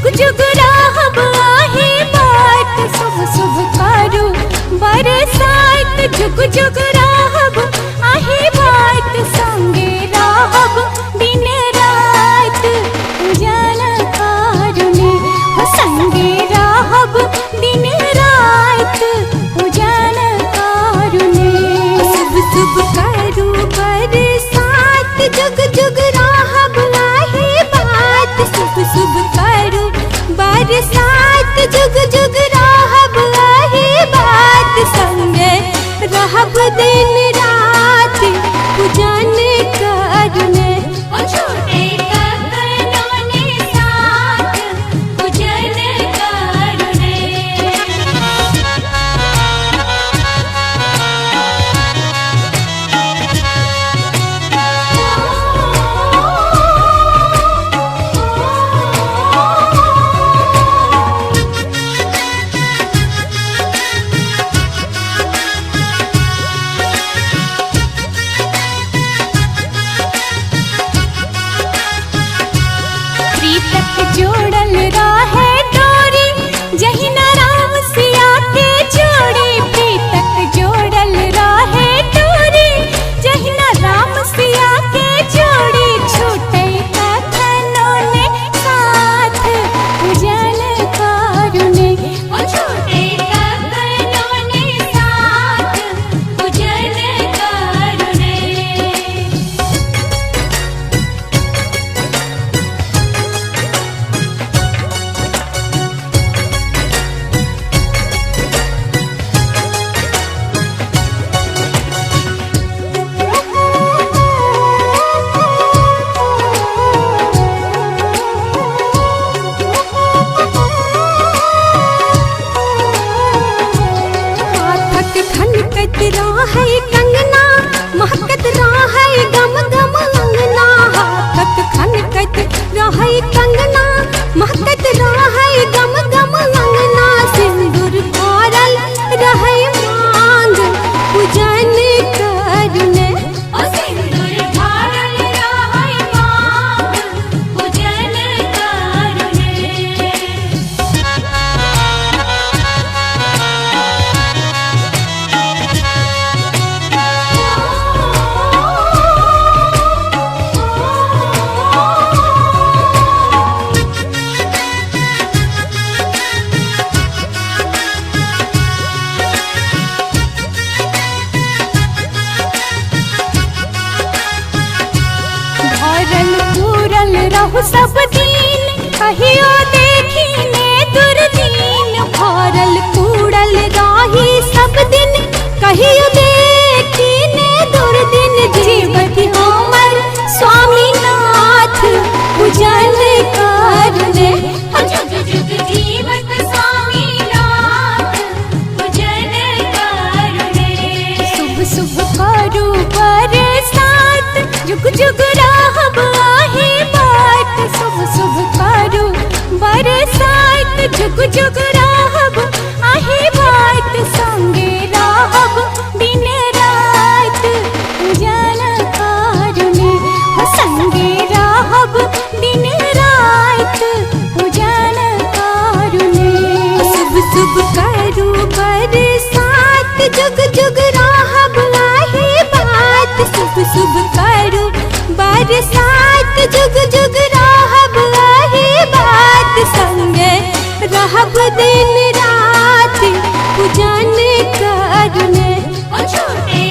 जुग जुग रहब आहे बात शुभ शुभ करू बरसात जुग जुग रहब आहे बात संगे रहब दिन रात उजाला कारुने हो संगे रहब दिन रात उजाला कारुने शुभ शुभ करू बरसात जुग जुग रहब आहे बात शुभ शुभ करू बरसात जुग जुग रहब आहे बात संगे रहब दिन रात पूजन करने छोटे ककनों साथ पूजन करने जोड़ल रहे डोरी जही न राम सिया के जोड़ी प्रीतक जोड़ल रहे डोरी जही न राम सिया के जोड़ी छूटे कखनों ने साथ उजल कारुने छूटे कखनों ने साथ उजल कारुने खनकत रहे कंगना महकत रहे गम गम अंगना हाथक खनकत रहे कंगना महकत रहे गम गम अंगना सिंदूर भरल रहे मांग पूजन करने सिंदूर भरल रहे मांग पूजन करने भरल पूरल रहु सब दिन कहियो देखी ने दुर्दीन भरल पूरल रही सब दिन कहियो देखी ने दुर्दिन जीवति हमर स्वामीनाथ पूजन करने जुग जुग जीवत स्वामीनाथ पूजन करने शुभ शुभ करू बरसात जुग जुग रहब आहे बात शुभ शुभ करू बरसात जुग जुग रहब आहे बात संगे रहब दिन रात उजाला कारुने हो संगे रहब दिन रात उजाला कारुने शुभ शुभ करू बरसात जुग जुग रहब आहे बात शुभ शुभ करू बरसात जुग जुग रहब आहे बात संगे रहब दिन रात पूजन करने छोटे